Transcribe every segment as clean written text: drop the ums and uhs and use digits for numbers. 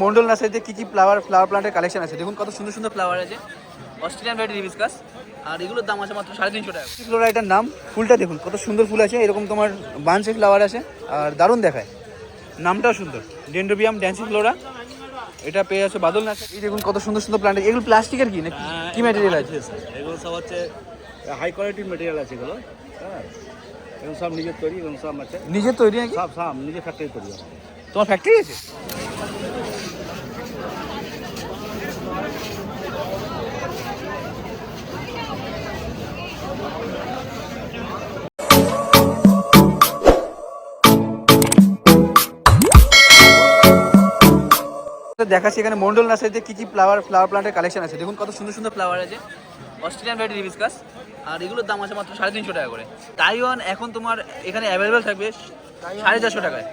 মন্ডল নার্সারিতে কি ফ্লাওয়ার প্লান্টের কালেকশন আছে দেখুন, কত সুন্দর সুন্দর ফ্লাওয়ার আছে। অস্ট্রেলিয়ান ভ্যারাইটি হিবিস্কাস, আর এগুলোর দাম আছে মাত্র 350 টাকা। ফ্লোরা এটার নাম, ফুলটা দেখুন কত সুন্দর ফুল আছে, এরকম তোমার বাঞ্চে ফ্লাওয়ার আছে আর দারুণ দেখায়, নামটাও সুন্দর, ডেন্ড্রোবিয়াম ড্যান্সি ফ্লোরা। এটা পেয়ে আছে বাদল নার্সারি। এই দেখুন কত সুন্দর সুন্দর প্লান্ট, এগুলো প্লাস্টিকের কি নাকি কি ম্যাটেরিয়াল আছে? এগুলো সব হচ্ছে হাই কোয়ালিটির ম্যাটেরিয়াল আছে এগুলো, হ্যাঁ এগুলো সব নিজের তৈরি, এগুলো সব আছে নিজের তৈরি নাকি? সব সব নিজের ফ্যাক্টরি তৈরি। তোমার ফ্যাক্টরি আছে? দেখাচ্ছি এখানে মন্ডল নার্সারিতে কি ফ্লাওয়ার প্লান্টের কালেকশন আছে দেখুন, কত সুন্দর সুন্দর ফ্লাওয়ার আছে। অস্ট্রেলিয়ান ভ্যারাইটি হিবিস্কাস, আর এগুলোর দাম আছে মাত্র 350 টাকা করে। তাইওয়ান এখন তোমার এখানে অ্যাভেলেবেল থাকবে 450 টাকায়।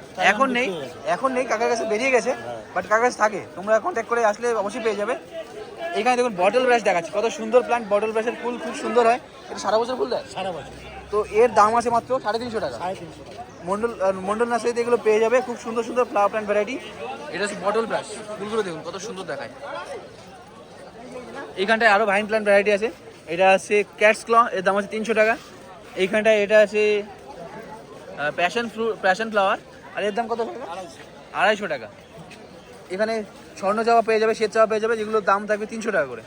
এখন নেই কাকার কাছে বেরিয়ে গেছে, বাট কাকার কাছে থাকে, তোমরা কন্ট্যাক্ট করে আসলে অবশ্যই পেয়ে যাবে। এখানে দেখুন বটল ব্রাশ দেখাচ্ছি, কত সুন্দর প্লান্ট, বটল ব্রাশের ফুল খুব সুন্দর হয়, এটা সারা বছর ফুল দেয়। সারা বছর। তো এর দাম আছে মাত্র 350 টাকা। মন্ডল নার্সারিতে এগুলো পেয়ে যাবে, খুব সুন্দর সুন্দর ফ্লাওয়ার প্ল্যান্ট ভ্যারাইটি। এটা হচ্ছে বটল ব্রাশ, ফুলগুলো দেখুন কত সুন্দর দেখায়। এইখানটায় আরও ভাইন প্ল্যান্ট ভ্যারাইটি আছে, এটা আছে ক্যাটস ক্ল, এর দাম আছে 300 টাকা। এইখানটায় এটা আছে প্যাশন ফ্লাওয়ার, আর এর দাম কত টাকা? 250 টাকা। এখানে স্বর্ণ চাওয়া পেয়ে যাবে, শ্বেত চাওয়া পেয়ে যাবে, যেগুলোর দাম থাকবে 300 টাকা করে।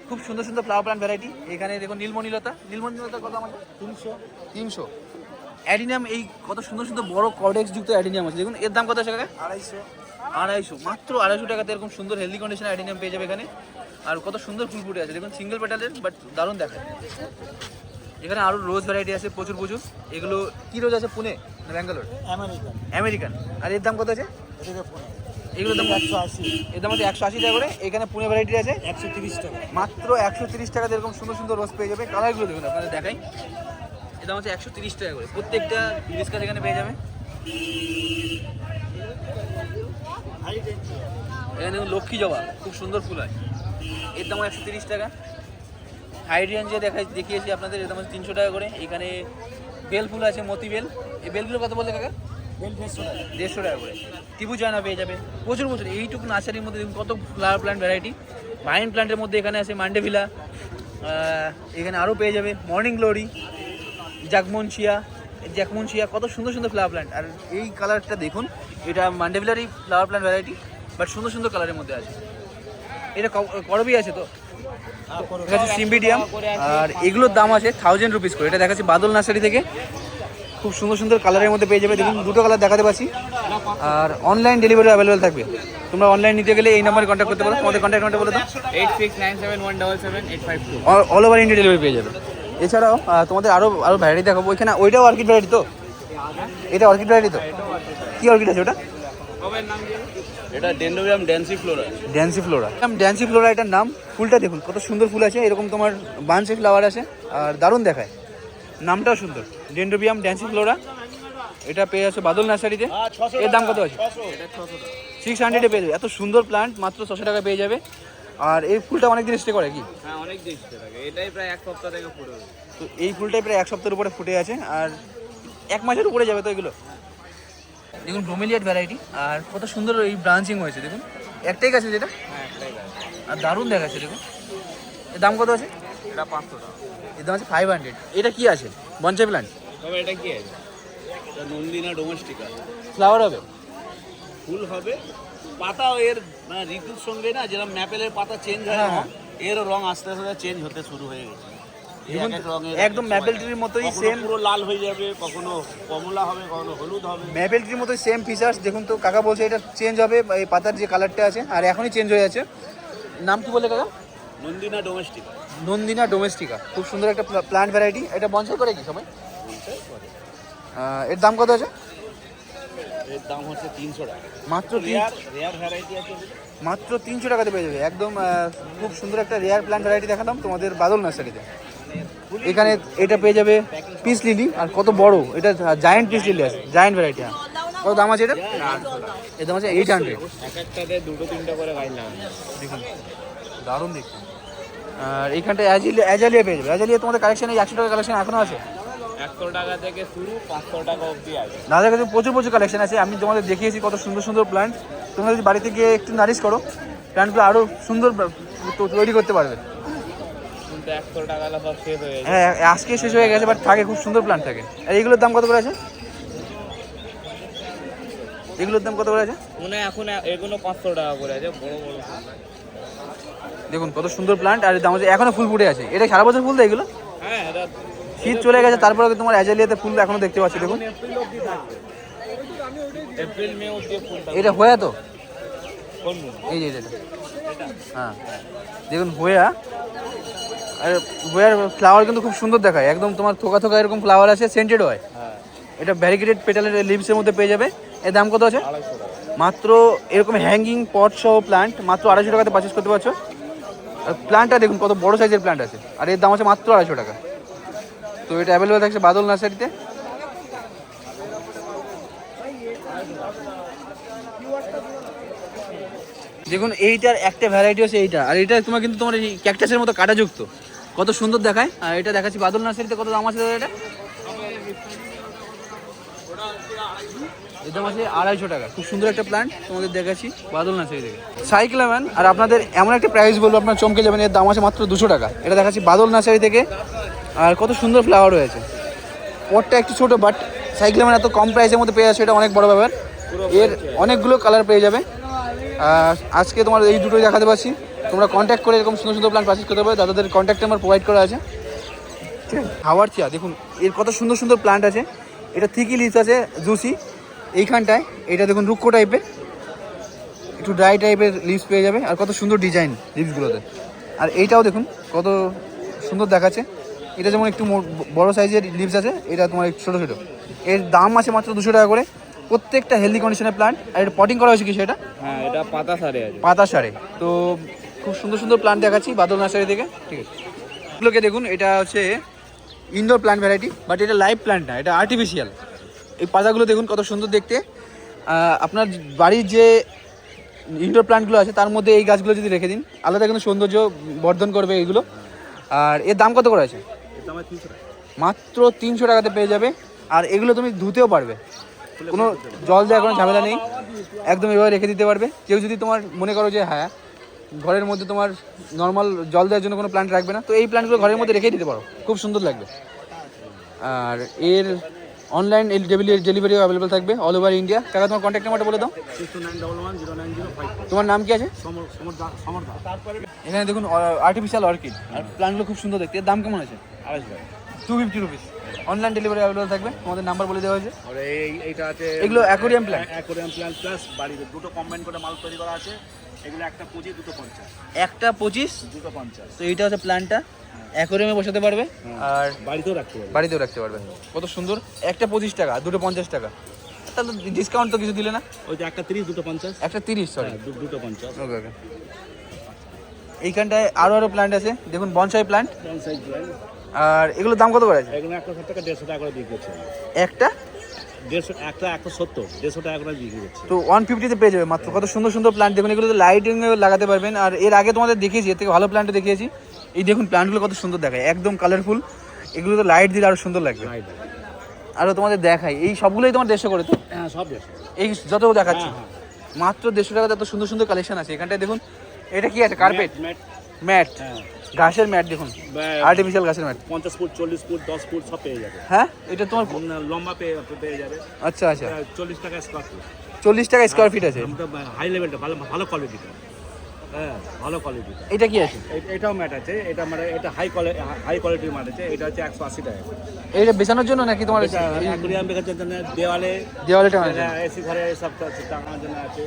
খুব সুন্দর সুন্দর ফ্লাওয়ার প্ল্যান্ট ভ্যারাইটি। এখানে দেখুন নীলমণিলতা কত আমাদের 300। অ্যাডিনিয়াম, এই কত সুন্দর সুন্দর বড় কর্ডেক্স যুক্ত অ্যাডিনিয়াম আছে দেখুন, এর দাম কত আছে কাকা? 250। মাত্র 250 টাকাতে এরকম সুন্দর হেলদি কন্ডিশনের অ্যাডিনিয়াম পেয়ে যাবে এখানে। আর কত সুন্দর ফুল ফুটে আছে দেখুন, সিঙ্গেল পেটালের, বাট দারুণ দেখায়। এখানে আরও রোজ ভ্যারাইটি আছে প্রচুর। এগুলো কি রোজ আছে, পুনে না ব্যাঙ্গালোর? আমেরিকান। আর এর দাম কত আছে? এগুলোর দাম 180। এর দাম আছে 180 টাকা করে। এখানে পুনে ভ্যারাইটি আছে 130 টাকা। মাত্র 130 টাকাতে এরকম সুন্দর সুন্দর রোজ পেয়ে যাবে। কালারগুলো দেখুন আপনাদের দেখাই, এর দাম হচ্ছে 130 টাকা করে। প্রত্যেকটা হিবিস্কাস এখানে পেয়ে যাবে। এখানে দেখুন লক্ষ্মী জবা, খুব সুন্দর ফুল হয়, এর দাম 130 টাকা। হাইড্রিয়ান যে দেখিয়েছি আপনাদের, এর দাম হচ্ছে 300 টাকা করে। এখানে বেল ফুল আছে, মতি বেল, এই বেলগুলো কত বলতে কাকা? 150 টাকা করে। ত্রিভুজানা পেয়ে যাবে প্রচুর। এইটুকু নার্সারির মধ্যে দেখুন কত ফ্লাওয়ার প্ল্যান্ট ভ্যারাইটি। ভাইন প্ল্যান্টের মধ্যে এখানে আছে মান্ডেভিলা, এখানে আরও পেয়ে যাবে মর্নিং গ্লোরি, জ্যাকমনশিয়া, কত সুন্দর সুন্দর ফ্লাওয়ার প্ল্যান্ট। আর এই কালারটা দেখুন, এটা মান্ডেভিলারই ফ্লাওয়ার প্ল্যান্ট ভ্যারাইটি, বাট সুন্দর সুন্দর কালারের মধ্যে আছে। এটা করবি আছে তো, এটা হচ্ছে সিম্বিডিয়াম, আর এগুলোর দাম আছে 1000 রুপিস করে। এটা দেখাচ্ছি বাদল নার্সারি থেকে, খুব সুন্দর সুন্দর কালারের মধ্যে পেয়ে যাবে। দেখুন দুটো কালার দেখাতে পাচ্ছি, আর অনলাইন ডেলিভারি অ্যাভেলেবেল থাকবে। তোমরা অনলাইন নিতে গেলে এই নাম্বারে কন্ট্যাক্ট করতে পারো। তোমাদের কন্ট্যাক্ট নাম্বারটা বলে দাও। 8697177852। অল ওভার ইন্ডিয়া ডেলিভারি পেয়ে যাবে। এছাড়াও তোমাদের আরও ভ্যারাইটি দেখাবো। ওইখানে ওইটাও অর্কিড ভ্যারাইটি তো? এটা অর্কিড ভ্যারাইটি তো? কী অর্কিড আছে ওটা? এটা ডেন্ড্রোবিয়াম ড্যান্সি ফ্লোরা এটার নাম। ফুলটা দেখুন কত সুন্দর ফুল আছে, এরকম তোমার বাঞ্চে ফ্লাওয়ার আছে আর দারুণ দেখায়, নামটাও সুন্দর, ডেন্ড্রোবিয়াম ড্যান্সি ফ্লোরা। এটা পেয়ে আছে বাদল নার্সারিতে। এর দাম কত আছে? 600 পেয়ে যাবে। এত সুন্দর প্লান্ট মাত্র 600 টাকা পেয়ে যাবে। আর এই ফুলটা অনেক দিন স্টে করে কি? হ্যাঁ, অনেক দিন স্টে থাকে। এটাই প্রায় 1 সপ্তাহ থেকে ফুটে। তো এই ফুলটাই প্রায় 1 সপ্তাহের উপরে ফুটে আছে, আর 1 মাসের উপরে যাবে তো এগুলো। দেখুন ব্রোমেলিয়াড ভ্যারাইটি, আর কত সুন্দর এই ব্রাঞ্চিং হয়েছে দেখুন, একটাই গাছ যেটা, আর দারুণ দেখাচ্ছে দেখুন। এর দাম কত আছে? এটা 500 টাকা। এর দাম আছে 500। এটা কি আছে? Bonsai plant? তবে এটা কি আছে? এটা নন্দিনা ডোমেস্টিকা। ফ্লাওয়ার হবে, ফুল হবে, পাতা এর মানে ঋতুর সঙ্গে না, যেরকম ম্যাপেলের পাতা চেঞ্জ হয়, এর রং আস্তে আস্তে চেঞ্জ হতে শুরু হয়ে গেছে। একদম ম্যাপেল ট্রির মতোই সেম, পুরো লাল হয়ে যাবে, কখনো কমলা হবে, কখনো হলুদ হবে। ম্যাপেল ট্রির মতোই সেম ফিচার্স দেখুন। তো কাকা বলছে এটা চেঞ্জ হবে, এই পাতার যে কালারটা আছে, আর এখনই চেঞ্জ হয়ে আছে। নাম কি বলে কাকা? নন্দিনা ডোমেস্টিকা। খুব সুন্দর একটা প্লান্ট ভ্যারাইটি। এটা বনসাই করে কি সময়? এর দাম কত আছে? এর দাম হচ্ছে 300 টাকা। মাত্র রেয়ার ভ্যারাইটি আছে, মাত্র 300 টাকাতে পেয়ে যাবে। একদম খুব সুন্দর একটা রেয়ার প্লান্ট ভ্যারাইটি দেখালাম তোমাদের বাদল নার্সারিতে। এখানে এটা পেয়ে যাবে পিস লিলি, আর কত বড় এটা, জায়ান্ট পিস লিলি আছে, জায়ান্ট ভ্যারাইটি। কত দাম আছে এটা? এর দাম আছে 800। একটাতে 2-3টা করে গাছ লাগানো দেখুন দারুণ দেখুন। আর এইখানটায় অ্যাজালিয়া পেয়ে যাবে। অ্যাজালিয়া তোমাদের কালেকশন এই 100 টাকা কালেকশন এখনও আছে? 100 টাকা থেকে শুরু, 500 টাকা অবধি আছে। দাদার কাছে প্রচুর কালেকশন আছে। আমি তোমাদের দেখিয়েছি কত সুন্দর সুন্দর প্লান্ট। তোমরা যদি বাড়িতে গিয়ে একটু নারিশ করো, প্ল্যান্টগুলো আরও সুন্দর তৈরি করতে পারবে। কিন্তু 100 টাকা সব শেষ হয়ে যায়। হ্যাঁ, আজকে শেষ হয়ে গেছে, বাট থাকে, খুব সুন্দর প্ল্যান্ট থাকে। আর এগুলোর দাম কত করে আছে? এগুলোর দাম কত করে আছে? মনে হয় এখন এগুলো 500 টাকা করে আছে, বড় বড়। দেখুন কত সুন্দর প্ল্যান্ট, আর দাম হচ্ছে এখনো ফুল ফুটে আছে। এটা সারা বছর ফুল দেয় এগুলো? হ্যাঁ, এটা শীত চলে গেছে, তারপরে তোমার অ্যাজালিয়াতে ফুল এখনো দেখতে পাচ্ছি। দেখুন এপ্রিল মে অবধি ফুলটা। এটা হোয়া তো, কোন এই যে এটা, হ্যাঁ দেখুন হোয়া। আর হোয়ার ফ্লাওয়ার কিন্তু খুব সুন্দর দেখায়, একদম তোমার থোকা থোকা এরকম ফ্লাওয়ার আছে, সেন্টেড হয়। হ্যাঁ, এটা ব্যারিকেটেড পেটালের লিভসের মধ্যে পেয়ে যাবে। এর দাম কত আছে? 250 টাকা। মাত্র এরকম হ্যাঙ্গিং পট সহ প্ল্যান্ট মাত্র 250 টাকাতে পারচেস করতে পারছো। আর প্ল্যান্টটা দেখুন কত বড় সাইজের প্ল্যান্ট আছে, আর এর দাম আছে মাত্র 250 টাকা। তো এটা অ্যাভেলেবেল থাকছে বাদল নার্সারিতে। দেখুন এইটার একটা ভ্যারাইটি হচ্ছে এইটা, আর এটা তোমার কিন্তু তোমার এই ক্যাকটাসের মতো কাঁটাযুক্ত, কত সুন্দর দেখায়। আর এটা দেখাচ্ছি বাদল নার্সারিতে, কত দাম আছে এটা? এর দাম আছে 250 টাকা। খুব সুন্দর একটা প্ল্যান্ট তোমাদের দেখাচ্ছি বাদল নার্সারি থেকে, সাইক্লাম্যান। আর আপনাদের এমন একটা প্রাইস বলবো আপনার চমকে যাবেন, এর দাম আছে মাত্র 200 টাকা। এটা দেখাচ্ছি বাদল নার্সারি থেকে। আর কত সুন্দর ফ্লাওয়ার রয়েছে, পটটা একটু ছোটো, বাট সাইক্লাম্যান এত কম প্রাইসের মধ্যে পেয়ে যাচ্ছে, এটা অনেক বড় ব্যাপার। এর অনেকগুলো কালার পেয়ে যাবে। আজকে তোমার এই দুটোই দেখাতে পারছি। তোমরা কন্ট্যাক্ট করে এরকম সুন্দর সুন্দর প্ল্যান্ট পারচেজ করতে পারবে, দাদাদের কন্ট্যাক্ট নাম্বার প্রোভাইড করা আছে। ঠিক আছে, হাওয়ার চেয়ার দেখুন, এর কত সুন্দর সুন্দর প্ল্যান্ট আছে। এটা থিকি লিভস আছে, জুসি। এইখানটায় এটা দেখুন রুক্ষ টাইপের, একটু ড্রাই টাইপের লিভস পেয়ে যাবে, আর কত সুন্দর ডিজাইন লিভসগুলোতে। আর এইটাও দেখুন কত সুন্দর দেখাচ্ছে। এটা যেমন একটু বড় সাইজের লিভস আছে, এটা তোমার একটু ছোটো ছোটো। এর দাম আছে মাত্র 200 টাকা করে। প্রত্যেকটা হেলদি কন্ডিশনের প্ল্যান্ট। আর এটা পটিং করা হয়েছে কি সেটা? হ্যাঁ, এটা পাতা সারে আছে। পাতা সারে। তো খুব সুন্দর সুন্দর প্ল্যান্ট দেখাচ্ছি বাদল নার্সারি থেকে। ঠিক আছে, এগুলোকে দেখুন, এটা হচ্ছে ইনডোর প্ল্যান্ট ভ্যারাইটি, বাট এটা লাইভ প্ল্যান্ট না, এটা আর্টিফিশিয়াল। এই পাতাগুলো দেখুন কত সুন্দর দেখতে। আপনার বাড়ির যে ইনডোর প্ল্যান্টগুলো আছে তার মধ্যে এই গাছগুলো যদি রেখে দিন, আলাদা কিন্তু সৌন্দর্য বর্ধন করবে এগুলো। আর এর দাম কত করে আছে? মাত্র 300 টাকাতে পেয়ে যাবে। আর এগুলো তুমি ধুতেও পারবে, কোনো জল দেওয়ার কোনো ঝামেলা নেই, একদম এভাবে রেখে দিতে পারবে। কেউ যদি তোমার মনে করো যে হ্যাঁ ঘরের মধ্যে তোমার নর্মাল জল দেওয়ার জন্য কোনো প্ল্যান্ট রাখবে না, তো এই প্ল্যান্টগুলো ঘরের মধ্যে রেখেই দিতে পারো, খুব সুন্দর লাগবে। আর এর অনলাইন ডেলিভারিও অ্যাভেলেবেল থাকবে অল ওভার ইন্ডিয়া। টাকা তোমার কন্ট্যাক্ট নাম্বারটা বলে দাও। 6911099054। তোমার নাম কি আছে? এখানে দেখুন আর্টিফিশিয়াল অর্কিড, আর প্ল্যান্টগুলো খুব সুন্দর দেখতে। এর দাম কেমন আছে? 250 রুপিস। অনলাইন ডেলিভারি অ্যাভেলেবল থাকবে, তোমাদের নাম্বার বলে দেওয়া হয়েছে। আর এইটা আছে এগুলো aquarium plant. Aquarium plant plus বাড়িতে দুটো কম্বাইন করে মাল তৈরি করা আছে। এগুলো একটা 25, দুটো 50। একটা 25, দুটো 50। তো এইটা হচ্ছে প্ল্যান্টটা, অ্যাকোরিয়ামে বসাতে পারবে আর বাড়িতেও রাখতে পারবে। বাড়িতেও রাখতে পারবে। কত সুন্দর, একটা 25 টাকা, দুটো 50 টাকা। তাহলে ডিসকাউন্ট তো কিছু দিলে না? ওই যে একটা 30, দুটো 50। একটা 30, সরি, দুটো 50। ওকে ওকে। এইখানটায় আরও প্ল্যান্ট আছে, দেখুন বনসাই প্ল্যান্ট। Size plant. আর এগুলোর দাম কত করে আছে? এগুলো 160 টাকা, 150 টাকা করে বিক্রি হচ্ছে। একটা 170, 150 টাকা করে বিক্রি হচ্ছে। তো 150-তে পেয়ে যাবে মাত্র। কত সুন্দর সুন্দর প্ল্যান্ট দেখুন, এগুলো লাইটিংয়ে লাগাতে পারবেন। আর এর আগে তোমাদের দেখিয়েছি, এর থেকে ভালো প্ল্যান্টও দেখিয়েছি। এই দেখুন প্ল্যান্টগুলো কত সুন্দর দেখায়, একদম কালারফুল। এগুলো তো লাইট দিলে আরও সুন্দর লাগবে। আরও তোমাদের দেখাই, এই সবগুলোই তোমার 150 করে তো? হ্যাঁ, সব 150। এই যত দেখাচ্ছি মাত্র 150 টাকাতে এত সুন্দর সুন্দর কালেকশন আছে। এখানটায় দেখুন, এটা কি আছে? কার্পেট ম্যাট, ঘাসের ম্যাট। দেখুন আর্টিফিশিয়াল ঘাসের ম্যাট, 50 ফুট, 40 ফুট, 10 ফুট সব পেয়ে যাবে। হ্যাঁ, এটা তোমার লম্বা পেয়ে যাবে। আচ্ছা আচ্ছা, 40 টাকা স্কোয়ার ফুট। 40 টাকা স্কোয়ার ফিট আছে। হাই লেভেলটা, ভালো কোয়ালিটিটা। হ্যাঁ, ভালো কোয়ালিটিটা। এটা কি আছে? এটাও ম্যাট আছে। এটা মানে এটা হাই কোয়ালিটির ম্যাট আছে। এটা হচ্ছে 180 টাকা। এটা বেচানোর জন্য নাকি তোমার? অ্যাকুরিয়াম বেচার জন্য, দেওয়ালে টাঙানোর জন্য, এসি ঘরে সব টাঙানোর জন্য আছে।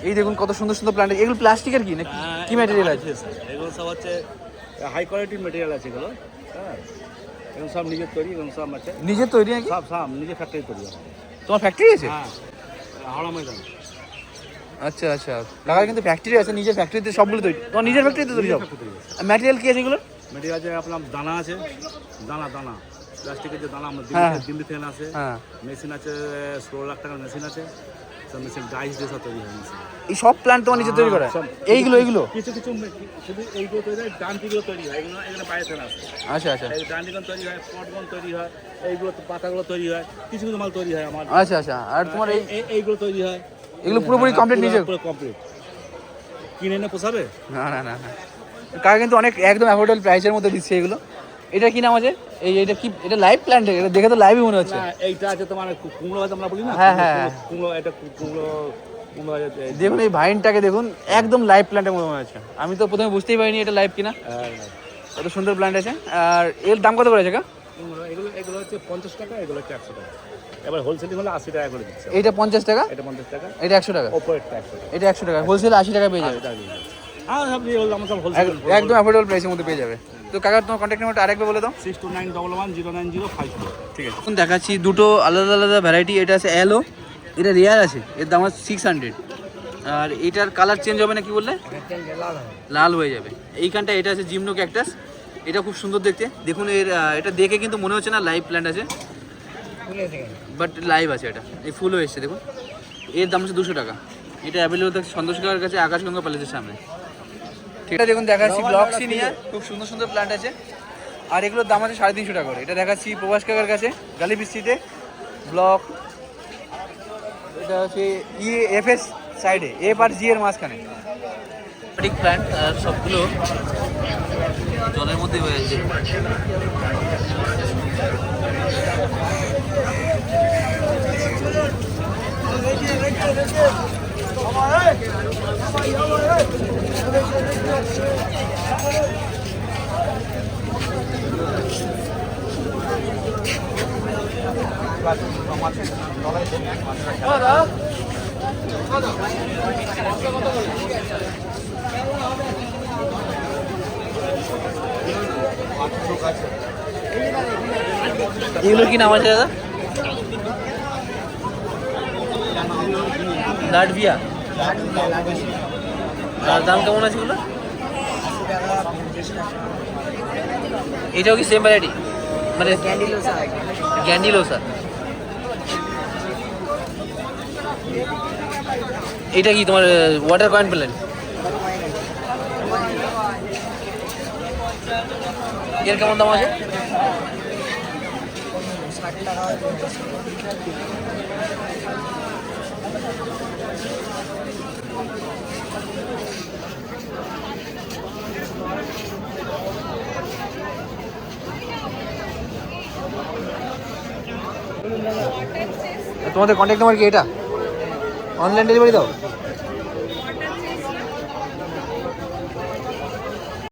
এই দেখুন কত সুন্দর সুন্দর প্ল্যান্ট। এগুলো প্লাস্টিকের কি নাকি কি ম্যাটেরিয়াল আছে? এগুলো সব হচ্ছে হাই কোয়ালিটির ম্যাটেরিয়াল আছে এগুলো। হ্যাঁ, এগুলো সব নিজের তৈরি, এগুলো সব আছে নিজের তৈরি নাকি? সব নিজের ফ্যাক্টরি তৈরি আছে। তোমার ফ্যাক্টরি আছে? হ্যাঁ, হাওড়া ময়দান। আচ্ছা আচ্ছা, টাকার কিন্তু ফ্যাক্টরি আছে, নিজের ফ্যাক্টরিতে সবগুলো তৈরি। তোমার নিজের ফ্যাক্টরিতে তৈরি সব? ম্যাটেরিয়াল কি আছে এগুলো? ম্যাটেরিয়াল আছে আপনার দানা আছে, দানা প্লাস্টিকের যে দানা আমরা দিল্লি থেকে আসে। হ্যাঁ, মেশিন আছে, 16 লাখ টাকার মেশিন আছে। সব মেশিন ডাইস দিয়ে সব তৈরি হয়। এই সব প্ল্যান্ট তোমার নিজে তৈরি করা? এইগুলো কিছু শুধু এইগুলো তৈরি হয়, ডান্টিগুলো তৈরি হয়। এগুলো বাইরে থেকে আসে। আচ্ছা আচ্ছা, এই ডান্টিগুলো তৈরি হয়, পটগুলো তৈরি হয়, এইগুলো পাতাগুলো তৈরি হয়, কিছু মাল তৈরি হয় আমার। আচ্ছা আচ্ছা। আর তোমার এইগুলো তৈরি হয়। এগুলো পুরোপুরি কমপ্লিট নিজে? পুরো কমপ্লিট। কিনে এনে পোষাবে? না না না না, কাকা কিন্তু অনেক একদম অ্যাফোর্ডেবল প্রাইসের মধ্যে দিচ্ছে এগুলো। এটা কি নাম আছে? এটা কি, এটা লাইভ প্ল্যান্ট? এটা দেখে তো লাইভই মনে হচ্ছে। না, এইটা আছে তোমার কুমড়ো গাছ আমরা বলি না? হ্যাঁ, হ্যাঁ। কুমড়ো, এটা কুমড়ো গাছ। দেখুন এই ভাইনটাকে দেখুন, একদম লাইভ প্ল্যান্টের মতো মনে হচ্ছে। আমি তো প্রথমে বুঝতেই পারিনি এটা লাইভ কিনা। কত সুন্দর প্ল্যান্ট আছে। আর এর দাম কত করে আছে কাকা? এগুলো হচ্ছে 50 টাকা, এগুলো হচ্ছে 100 টাকা। এবার হোলসেলিং হলে 80 টাকা করে দিচ্ছে। এইটা 50 টাকা, এটা 50 টাকা, এটা 100 টাকা, ওপরেরটা 100 টাকা। এটা 100 টাকা, হোলসেল 80 টাকা পেয়ে যাবে। হ্যাঁ, সব দিয়ে হলো, আমরা সব হোলসেল। একদম অ্যাফোর্ডেবল প্রাইসের মধ্যে পেয়ে যাবে। তো কাকা তোমার কন্ট্যাক্ট নাম্বারটা আরেকবার বলে দাও। 6291110905। ঠিক আছে, এখন দেখাচ্ছি দুটো আলাদা আলাদা ভ্যারাইটি। এটা আছে অ্যালো, এটা রেয়ার আছে, এর দাম আছে 600। আর এটার কালার চেঞ্জ হবে না, কি বললে? লাল হয়ে যাবে। এইখানটা এটা আছে জিমনো ক্যাকটাস, এটা খুব সুন্দর দেখতে। দেখুন এর এটা দেখে কিন্তু মনে হচ্ছে না লাইভ প্ল্যান্ট আছে, বাট লাইভ আছে। এটা এই ফুলও এসছে দেখুন। এর দাম হচ্ছে 200 টাকা। এটা অ্যাভেলেবল থাকছে সন্তোষ কাকার কাছে, আকাশগঙ্গা প্যালেসের সামনে। ঠিক আছে, দেখুন দেখাচ্ছি ব্লক্সিনিয়া, খুব সুন্দর সুন্দর প্ল্যান্ট আছে। আর এগুলোর দাম আছে 350 টাকা করে। এটা দেখাচ্ছি প্রভাস কাকার কাছে, গালিবিস্তিতে ব্লক। এটা হচ্ছে EFS সাইডে, এফ আর জি এর মাঝখানে। ঠিক প্ল্যান্ট, আর সবগুলো জলের মধ্যে হয়ে আছে। এগুলো কি নাম আছে দাদা? লাটভিয়া। আর দাম কেমন আছে এগুলো? এটাও কি সেম ভ্যারাইটি, মানে গ্যান্ডিলোসা? এটা কি তোমার ওয়াটার কয়েন প্ল্যান্ট? এর কেমন দাম আছে? তোমাদের কন্ট্যাক্ট নাম্বার কি এটা? অনলাইন ডেলিভারি দাও?